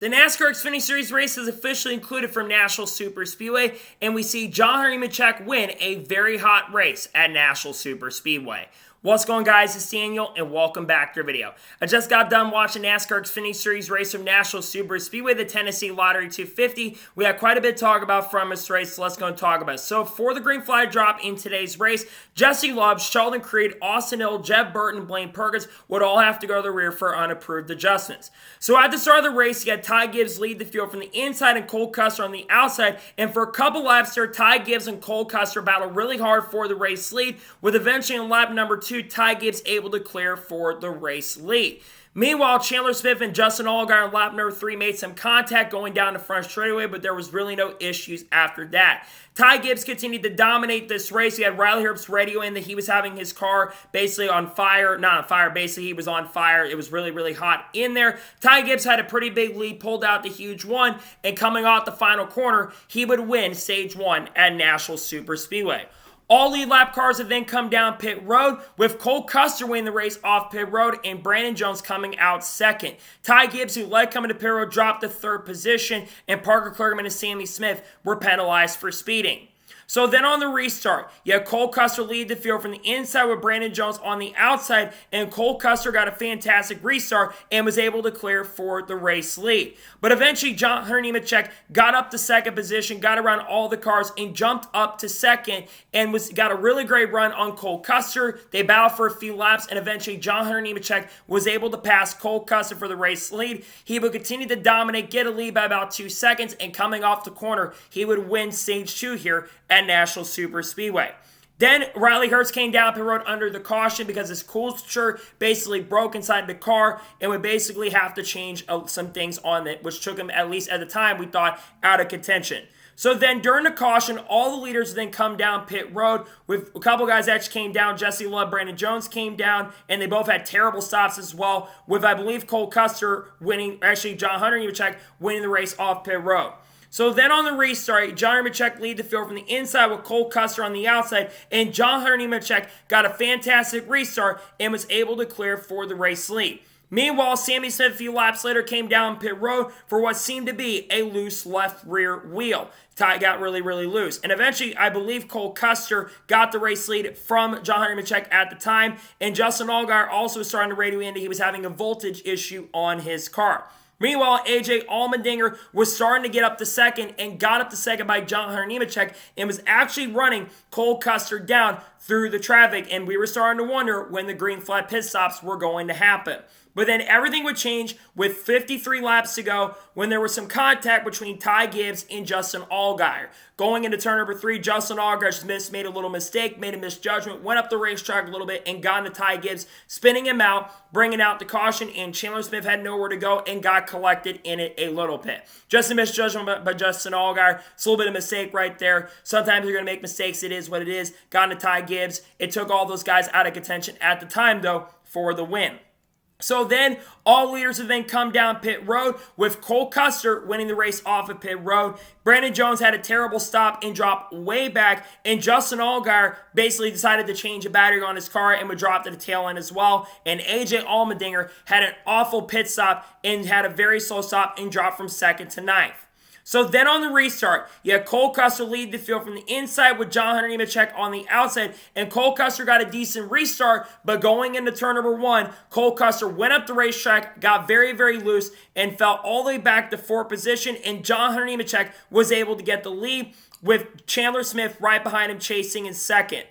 The NASCAR Xfinity Series race is officially included from Nashville Superspeedway, and we see Hunter Nemechek win a very hot race at Nashville Superspeedway. What's going on, guys? It's Daniel, and welcome back to our video. I just got done watching NASCAR Xfinity Series race from Nashville Superspeedway, the Tennessee Lottery 250. We had quite a bit to talk about from this race, so let's go and talk about it. So for the green flag drop in today's race, Jesse Love, Sheldon Creed, Austin Hill, Jeb Burton, and Blaine Perkins would all have to go to the rear for unapproved adjustments. So at the start of the race, you had Ty Gibbs lead the field from the inside and Cole Custer on the outside, and for a couple laps there, Ty Gibbs and Cole Custer battled really hard for the race lead, with eventually in lap number 2, Ty Gibbs able to clear for the race lead. Meanwhile, Chandler Smith and Justin Allgaier on lap number 3 made some contact going down the front straightaway, but there was really no issues after that. Ty Gibbs continued to dominate this race. He had Riley Herbst radioing that he was having his car basically on fire. Not on fire, basically he was on fire. It was really, really hot in there. Ty Gibbs had a pretty big lead, pulled out the huge one, and coming off the final corner, he would win stage 1 at Nashville Superspeedway. All lead lap cars have then come down pit road, with Cole Custer winning the race off pit road and Brandon Jones coming out second. Ty Gibbs, who led coming to pit road, dropped to third position, and Parker Kligerman and Sammy Smith were penalized for speeding. So then on the restart, you had Cole Custer lead the field from the inside with Brandon Jones on the outside, and Cole Custer got a fantastic restart and was able to clear for the race lead. But eventually, Hunter Nemechek got up to second position, got around all the cars, and jumped up to second, and got a really great run on Cole Custer. They battled for a few laps, and eventually, Hunter Nemechek was able to pass Cole Custer for the race lead. He would continue to dominate, get a lead by about 2 seconds, and coming off the corner, he would win stage 2 here at Nashville Superspeedway. Then Riley Herbst came down pit road under the caution because his coulter basically broke inside the car and would basically have to change some things on it, which took him, at least at the time, we thought, out of contention. So then during the caution, all the leaders then come down pit road, with a couple guys that actually came down. Jesse Love, Brandon Jones came down, and they both had terrible stops as well, with, I believe, Cole Custer winning, actually Hunter Nemechek winning the race off pit road. So then on the restart, Hunter Nemechek lead the field from the inside with Cole Custer on the outside, and Hunter Nemechek got a fantastic restart and was able to clear for the race lead. Meanwhile, Sammy Smith a few laps later came down pit road for what seemed to be a loose left rear wheel. Ty got really, really loose. And eventually, I believe Cole Custer got the race lead from Hunter Nemechek at the time, and Justin Allgaier also was starting to radio in that he was having a voltage issue on his car. Meanwhile, AJ Allmendinger was starting to get up to second and got up to second by Hunter Nemechek and was actually running Cole Custer down through the traffic, and we were starting to wonder when the green flag pit stops were going to happen. But then everything would change with 53 laps to go when there was some contact between Ty Gibbs and Justin Allgaier. Going into turn number 3, Justin Allgaier just made a little mistake, made a misjudgment, went up the racetrack a little bit and got into Ty Gibbs, spinning him out, bringing out the caution, and Chandler Smith had nowhere to go and got collected in it a little bit. Just a misjudgment by Justin Allgaier. It's a little bit of a mistake right there. Sometimes you're going to make mistakes. It is what it is. Got into Ty Gibbs. It took all those guys out of contention at the time, though, for the win. So then, all leaders have then come down pit road, with Cole Custer winning the race off of pit road. Brandon Jones had a terrible stop and dropped way back, and Justin Allgaier basically decided to change a battery on his car and would drop to the tail end as well. And AJ Allmendinger had an awful pit stop and had a very slow stop and dropped from second to ninth. So then on the restart, you had Cole Custer lead the field from the inside with Hunter Nemechek on the outside, and Cole Custer got a decent restart, but going into turn number 1, Cole Custer went up the racetrack, got very, very loose, and fell all the way back to 4th position, and Hunter Nemechek was able to get the lead with Chandler Smith right behind him chasing in second.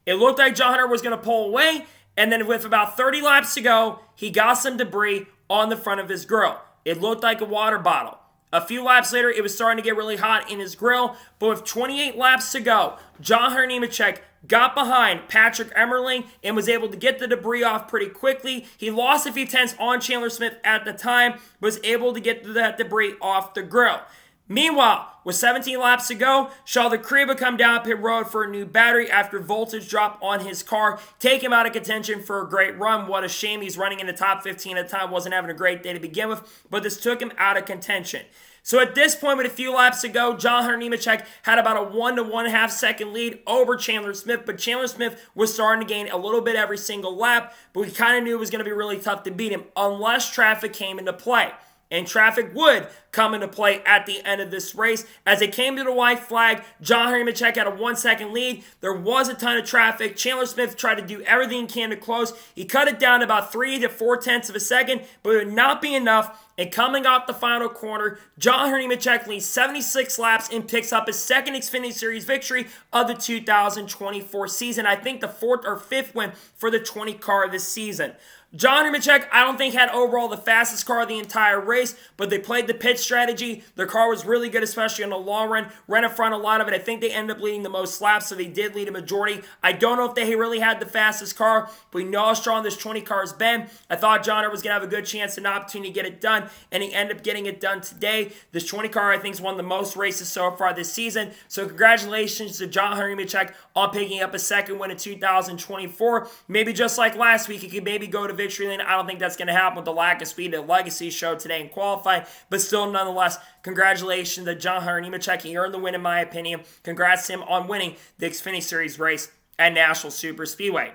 It looked like Hunter was going to pull away, and then with about 30 laps to go, he got some debris on the front of his grill. It looked like a water bottle. A few laps later, it was starting to get really hot in his grill, but with 28 laps to go, Hunter Nemechek got behind Patrick Emmerling and was able to get the debris off pretty quickly. He lost a few tenths on Chandler Smith at the time, was able to get that debris off the grill. Meanwhile, with 17 laps to go, Sheldon Creed would come down pit road for a new battery after voltage drop on his car, take him out of contention for a great run. What a shame, he's running in the top 15 at the time, wasn't having a great day to begin with, but this took him out of contention. So at this point, with a few laps to go, Hunter Nemechek had about a 1 to 1.5 second lead over Chandler Smith, but Chandler Smith was starting to gain a little bit every single lap, but we kind of knew it was going to be really tough to beat him unless traffic came into play. and traffic would come into play at the end of this race. As it came to the white flag, John Hunter Nemechek had a 1 second lead. There was a ton of traffic. Chandler Smith tried to do everything he can to close. He cut it down to about 3 to 4 tenths of a second, but it would not be enough. And coming off the final corner, John Hunter Nemechek leads 76 laps and picks up his second Xfinity Series victory of the 2024 season. I think the 4th or 5th win for the 20 car this season. John Nemechek, I don't think had overall the fastest car of the entire race, but they played the pit strategy. Their car was really good, especially in the long run. Ran in front a lot of it. I think they ended up leading the most laps, so they did lead a majority. I don't know if they really had the fastest car, but we know how strong this 20 car has been. I thought John was going to have a good chance and opportunity to get it done, and he ended up getting it done today. This 20 car, I think, has won the most races so far this season. So congratulations to John Hunter Nemechek on picking up a second win in 2024. Maybe just like last week, he could maybe go to victory lane. I don't think that's going to happen with the lack of speed that Legacy showed today in qualifying, but still, nonetheless, congratulations to John Hunter Nemechek. He earned the win, in my opinion. Congrats to him on winning the Xfinity Series race at Nashville Super Speedway.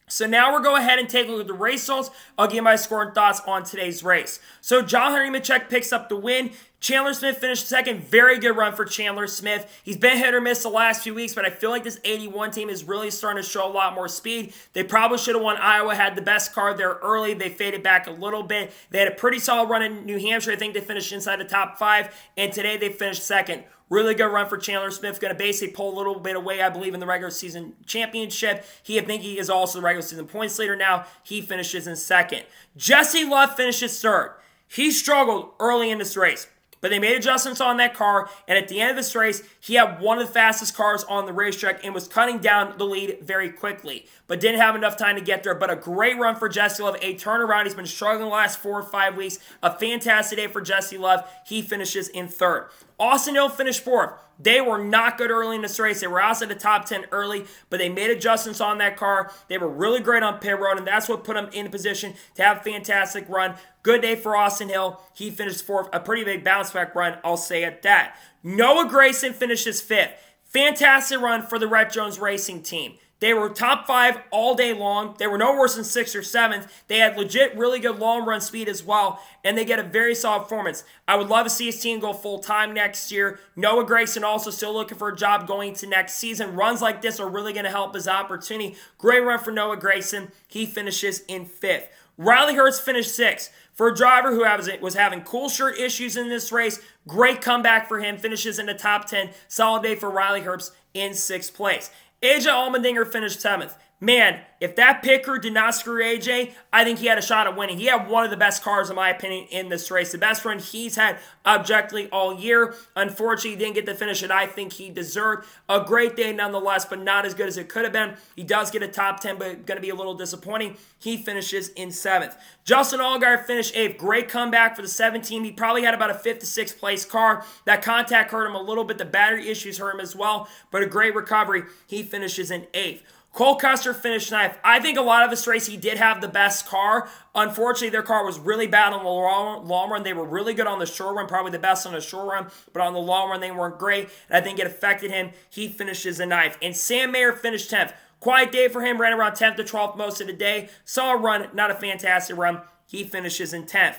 So now we'll go ahead and take a look at the race results. I'll give my score and thoughts on today's race. So John Hunter Nemechek picks up the win. Chandler Smith finished second. Very good run for Chandler Smith. He's been hit or miss the last few weeks, but I feel like this 81 team is really starting to show a lot more speed. They probably should have won Iowa, had the best car there early. They faded back a little bit. They had a pretty solid run in New Hampshire. I think they finished inside the top 5, and today they finished second. Really good run for Chandler Smith. Going to basically pull a little bit away, I believe, in the regular season championship. I think he is also the regular season points leader now. He finishes in second. Jesse Love finishes third. He struggled early in this race, but they made adjustments on that car, and at the end of this race, he had one of the fastest cars on the racetrack and was cutting down the lead very quickly, but didn't have enough time to get there. But a great run for Jesse Love, a turnaround. He's been struggling the last 4 or 5 weeks. A fantastic day for Jesse Love. He finishes in third. Austin Hill finished fourth. They were not good early in this race. They were outside the top 10 early, but they made adjustments on that car. They were really great on pit road, and that's what put them in a position to have a fantastic run. Good day for Austin Hill. He finished fourth. A pretty big bounce back run, I'll say at that. Noah Gragson finishes fifth. Fantastic run for the Rhett Jones Racing team. They were top 5 all day long. They were no worse than 6th or 7th. They had legit really good long run speed as well, and they get a very solid performance. I would love to see his team go full-time next year. Noah Gragson also still looking for a job going into next season. Runs like this are really going to help his opportunity. Great run for Noah Gragson. He finishes in 5th. Riley Herbst finished 6th. For a driver who was having cool shirt issues in this race, great comeback for him. Finishes in the top 10. Solid day for Riley Herbst in 6th place. AJ Allmendinger finished 7th. Man, if that pit crew did not screw AJ, I think he had a shot at winning. He had one of the best cars, in my opinion, in this race. The best run he's had objectively all year. Unfortunately, he didn't get the finish that I think he deserved. A great day nonetheless, but not as good as it could have been. He does get a top 10, but going to be a little disappointing. He finishes in 7th. Justin Allgaier finished 8th. Great comeback for the 7th team. He probably had about a 5th to 6th place car. That contact hurt him a little bit. The battery issues hurt him as well, but a great recovery. He finishes in 8th. Cole Custer finished 9th. I think a lot of this race, he did have the best car. Unfortunately, their car was really bad on the long run. They were really good on the short run, probably the best on the short run, but on the long run, they weren't great, and I think it affected him. He finishes in 9th. And Sam Mayer finished 10th. Quiet day for him, ran around 10th to 12th most of the day. Saw a run, not a fantastic run. He finishes in 10th.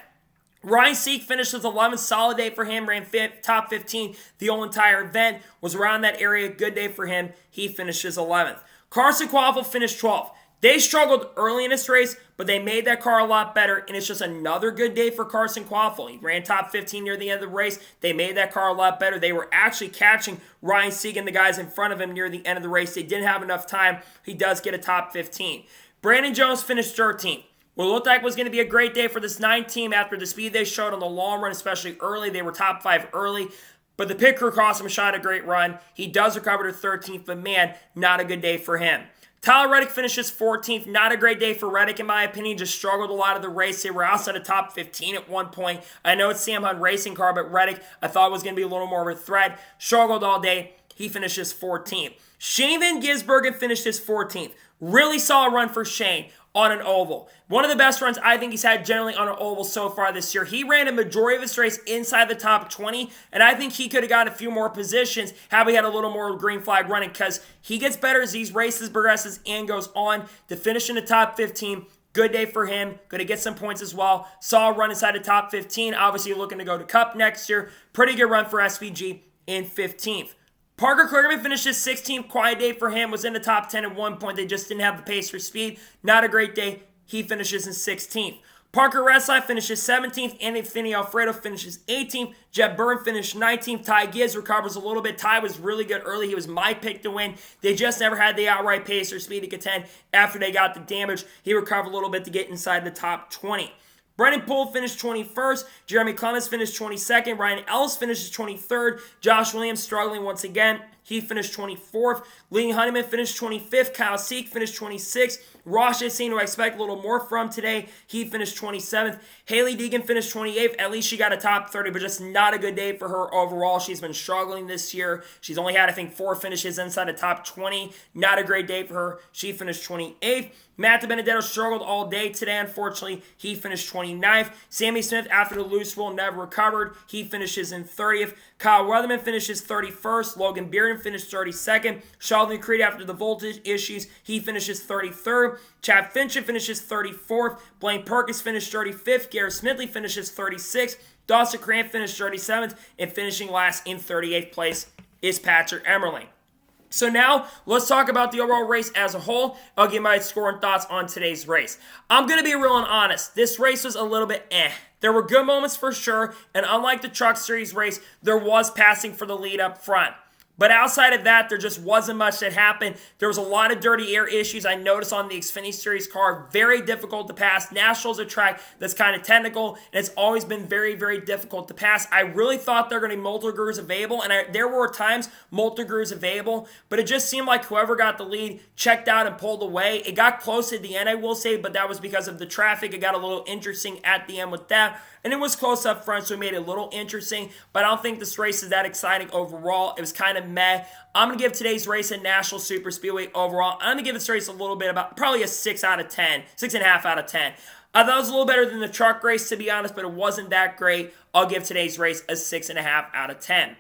Ryan Sieg finishes 11th. Solid day for him. Ran top 15 the whole entire event. Was around that area. Good day for him. He finishes 11th. Carson Quaffle finished 12th. They struggled early in this race, but they made that car a lot better, and it's just another good day for Carson Quaffle. He ran top 15 near the end of the race. They made that car a lot better. They were actually catching Ryan Sieg and the guys in front of him near the end of the race. They didn't have enough time. He does get a top 15. Brandon Jones finished 13th. What looked like was going to be a great day for this 9 team after the speed they showed on the long run, especially early. They were top 5 early. But the pit crew cost him a shot at a great run. He does recover to 13th, but man, not a good day for him. Tyler Reddick finishes 14th. Not a great day for Reddick, in my opinion. Just struggled a lot of the race. They were outside of top 15 at one point. I know it's Sam Hunt racing car, but Reddick, I thought was going to be a little more of a threat. Struggled all day. He finishes 14th. Shane Van Gisbergen finished his 14th. Really solid run for Shane on an oval. One of the best runs I think he's had generally on an oval so far this year. He ran a majority of his race inside the top 20, and I think he could have got a few more positions had we had a little more green flag running, because he gets better as these races progresses and goes on. To finish in the top 15, Good day for him. Going to get some points as well. Saw a run inside the top 15. Obviously looking to go to Cup next year. Pretty good run for SVG in 15th. Parker Kligerman finished his 16th. Quiet day for him. Was in the top 10 at one point. They just didn't have the pace for speed. Not a great day. He finishes in 16th. Parker Resli finishes 17th. Anthony Alfredo finishes 18th. Jeb Byrne finished 19th. Ty Gibbs recovers a little bit. Ty was really good early. He was my pick to win. They just never had the outright pace or speed to contend after they got the damage. He recovered a little bit to get inside the top 20. Brennan Poole finished 21st. Jeremy Clemens finished 22nd. Ryan Ellis finishes 23rd. Josh Williams struggling once again. He finished 24th. Lee Honeyman finished 25th. Kyle Seek finished 26th. Ross Chastain, who I expect a little more from today, he finished 27th. Haley Deegan finished 28th. At least she got a top 30, but just not a good day for her overall. She's been struggling this year. She's only had, I think, 4 finishes inside the top 20. Not a great day for her. She finished 28th. Matt DiBenedetto struggled all day today, unfortunately. He finished 29th. Sammy Smith, after the loose wheel, never recovered. He finishes in 30th. Kyle Weatherman finishes 31st. Logan Bearden finished 32nd. Sheldon Creed, after the voltage issues, he finishes 33rd. Chad Fincham finishes 34th. Blaine Perkins finished 35th. Garrett Smithley finishes 36th. Dawson Cramp finished 37th. And finishing last in 38th place is Patrick Emmerling. So now, let's talk about the overall race as a whole. I'll give my score and thoughts on today's race. I'm going to be real and honest. This race was a little bit There were good moments for sure, and unlike the Truck Series race, there was passing for the lead up front. But outside of that, there just wasn't much that happened. There was a lot of dirty air issues I noticed on the Xfinity Series car. Very difficult to pass. Nashville's a track that's kind of technical, and it's always been very, very difficult to pass. I really thought there were going to be multi-grooves available, and there were times multi-grooves available, but it just seemed like whoever got the lead checked out and pulled away. It got close at the end, I will say, but that was because of the traffic. It got a little interesting at the end with that. And it was close up front, so it made it a little interesting. But I don't think this race is that exciting overall. It was kind of meh. I'm going to give today's race at Nashville Super Speedway overall. I'm going to give this race a little bit probably a 6 out of 10. 6.5 out of 10. I thought it was a little better than the truck race, to be honest, but it wasn't that great. I'll give today's race a 6.5 out of 10.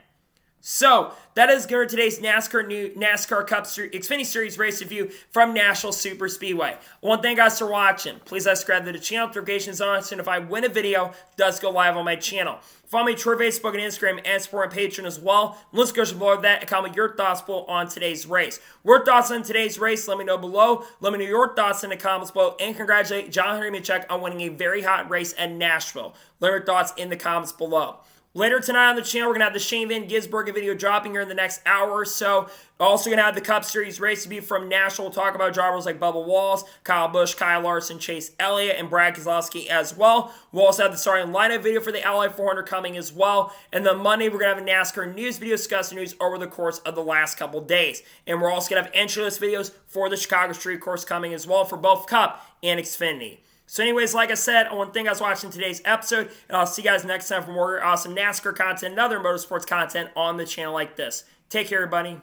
So, that is good for today's NASCAR Cup Xfinity Series race review from Nashville Super Speedway. I want to thank you guys for watching. Please subscribe to the channel, notifications on, so if I win a video, it does go live on my channel. Follow me on Twitter, Facebook, and Instagram, and support and Patreon as well. Let's go below that and comment your thoughts below on today's race. Your thoughts on today's race, let me know below. Let me know your thoughts in the comments below, and congratulate John Hunter Nemechek on winning a very hot race at Nashville. Let me know your thoughts in the comments below. Later tonight on the channel, we're going to have the Shane Van Gisbergen video dropping here in the next hour or so. Also going to have the Cup Series race review from Nashville. We'll talk about drivers like Bubba Wallace, Kyle Busch, Kyle Larson, Chase Elliott, and Brad Keselowski as well. We'll also have the starting lineup video for the Ally 400 coming as well. And then Monday, we're going to have a NASCAR news video discussing news over the course of the last couple days. And we're also going to have entry list videos for the Chicago Street Course coming as well for both Cup and Xfinity. So anyways, like I said, I want to thank you guys for watching today's episode, and I'll see you guys next time for more awesome NASCAR content and other motorsports content on the channel like this. Take care, everybody.